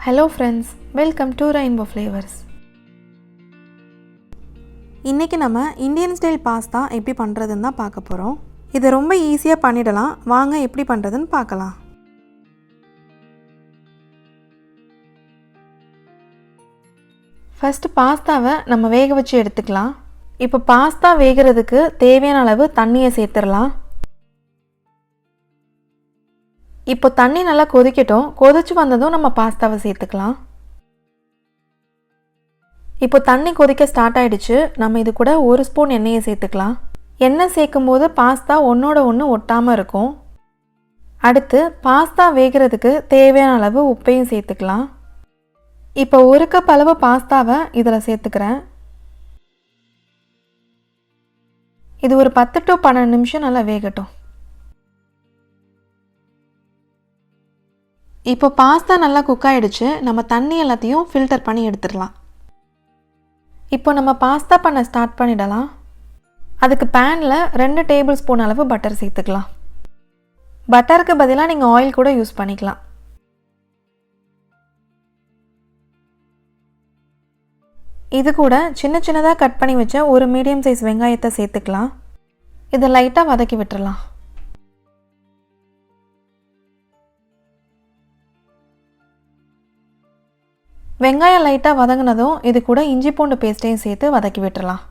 Hello friends, welcome to Rainbow Flavors. இன்னைக்கு நம்ம Indian style pasta எப்படி பண்ணுறதுன்னு தான் பார்க்க போகிறோம். இதை ரொம்ப ஈஸியாக பண்ணிடலாம். வாங்க எப்படி பண்ணுறதுன்னு பார்க்கலாம். ஃபஸ்ட்டு பாஸ்தாவை நம்ம வேக வச்சு எடுத்துக்கலாம். இப்போ பாஸ்தா வேகிறதுக்கு தேவையான அளவு தண்ணியை சேர்த்துடலாம். இப்போ தண்ணி நல்லா கொதிக்கட்டும். கொதிச்சு வந்ததும் நம்ம பாஸ்தாவை சேர்த்துக்கலாம். இப்போ தண்ணி கொதிக்க ஸ்டார்ட் ஆகிடுச்சு. நம்ம இது கூட 1 ஸ்பூன் எண்ணெயை சேர்த்துக்கலாம். எண்ணெய் சேர்க்கும் போது பாஸ்தா ஒன்றோட ஒன்று ஒட்டாமல் இருக்கும். அடுத்து பாஸ்தா வேகிறதுக்கு தேவையான அளவு உப்பையும் சேர்த்துக்கலாம். இப்போ 1 கப் அளவு பாஸ்தாவை இதில் சேர்த்துக்கிறேன். இது ஒரு 10 to 12 நிமிஷம் நல்லா வேகட்டும். இப்போ பாஸ்தா நல்லா குக் ஆகிடுச்சு. நம்ம தண்ணி எல்லாத்தையும் ஃபில்டர் பண்ணி எடுத்துடலாம். இப்போ நம்ம பாஸ்தா பண்ண ஸ்டார்ட் பண்ணிடலாம். அதுக்கு பேனில் 2 டேபிள் ஸ்பூன் அளவு பட்டர் சேர்த்துக்கலாம். பட்டருக்கு பதிலாக நீங்கள் ஆயில் கூட யூஸ் பண்ணிக்கலாம். இது கூட சின்ன சின்னதாக கட் பண்ணி வச்ச ஒரு மீடியம் சைஸ் வெங்காயத்தை சேர்த்துக்கலாம். இதை லைட்டாக வதக்கி விட்டுறலாம். வெங்காயம் லைட்டாக வதங்கினதும் இது கூட இஞ்சி பூண்டு பேஸ்ட்டையும் சேர்த்து வதக்கி விட்டுறலாம்.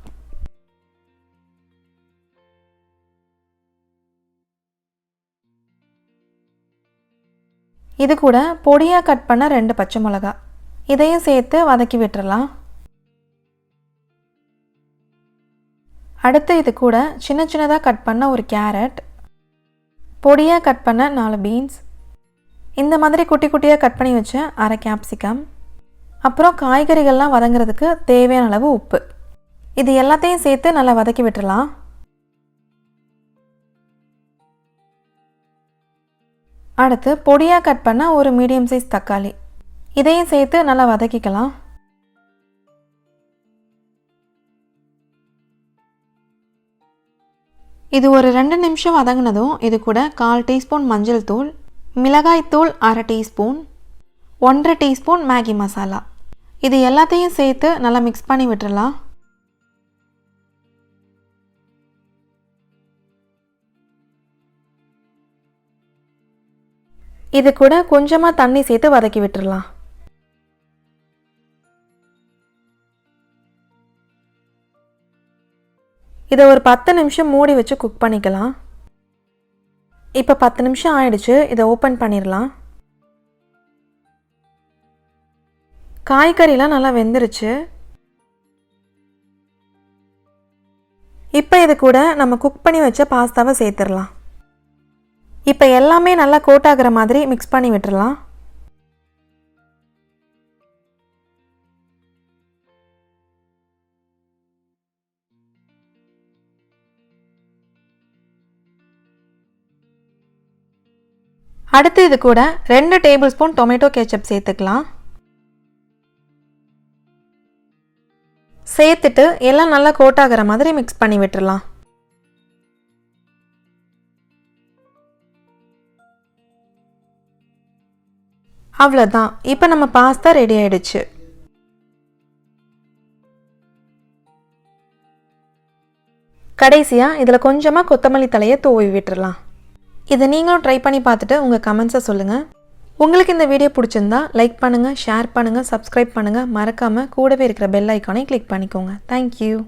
இது கூட பொடியாக கட் பண்ண 2 பச்சை மிளகா இதையும் சேர்த்து வதக்கி விட்டுறலாம். அடுத்து இது கூட சின்ன சின்னதாக கட் பண்ண ஒரு கேரட், பொடியாக கட் பண்ண 4 பீன்ஸ், இந்த மாதிரி குட்டி குட்டியாக கட் பண்ணி வச்ச அரை கேப்சிகம், அப்புறம் காய்கறிகள்லாம் வதங்கிறதுக்கு தேவையான அளவு உப்பு, இது எல்லாத்தையும் சேர்த்து நல்லா வதக்கி விட்டுறலாம். அடுத்து பொடியாக கட் பண்ண ஒரு மீடியம் சைஸ் தக்காளி இதையும் சேர்த்து நல்லா வதக்கிக்கலாம். இது ஒரு 2 நிமிஷம் வதங்கினதும் இது கூட 1/4 டீஸ்பூன் மஞ்சள் தூள், மிளகாய் தூள் 1/2 டீஸ்பூன், 1/2 டீஸ்பூன் மேகி மசாலா, இது எல்லாத்தையும் சேர்த்து நல்லா மிக்ஸ் பண்ணி விட்டுறலாம். இது கூட கொஞ்சமாக தண்ணி சேர்த்து வதக்கி விட்டுறலாம். இதை ஒரு 10 நிமிஷம் மூடி வச்சு குக் பண்ணிக்கலாம். இப்போ 10 நிமிஷம் ஆயிடுச்சு. இதை ஓப்பன் பண்ணிடலாம். காய்கறிலாம் நல்லா வெந்துருச்சு. இப்போ இது கூட நம்ம குக் பண்ணி வச்ச பாஸ்தாவை சேர்த்துடலாம். இப்போ எல்லாமே நல்லா கோட் ஆகிற மாதிரி மிக்ஸ் பண்ணி விட்டுறலாம். அடுத்து இது கூட 2 டேபிள் ஸ்பூன் டொமேட்டோ கெச்சப் சேர்த்துக்கலாம். சேர்த்துட்டு எல்லாம் நல்லா கோட் ஆகிற மாதிரி மிக்ஸ் பண்ணி விட்டுறலாம். அவ்வளோதான். இப்போ நம்ம பாஸ்தா ரெடி ஆயிடுச்சு. கடைசியாக இதில் கொஞ்சமாக கொத்தமல்லி தழையை தூவி விட்டுறலாம். இதை நீங்களும் ட்ரை பண்ணி பார்த்துட்டு உங்கள் கமெண்ட்ஸை சொல்லுங்கள். உங்களுக்கு இந்த வீடியோ பிடிச்சிருந்தா லைக் பண்ணுங்கள், ஷேர் பண்ணுங்கள், சப்ஸ்கிரைப் பண்ணுங்கள். மறக்காமல் கூடவே இருக்கிற பெல் ஐக்கானை கிளிக் பண்ணிக்கோங்க. தேங்க்யூ.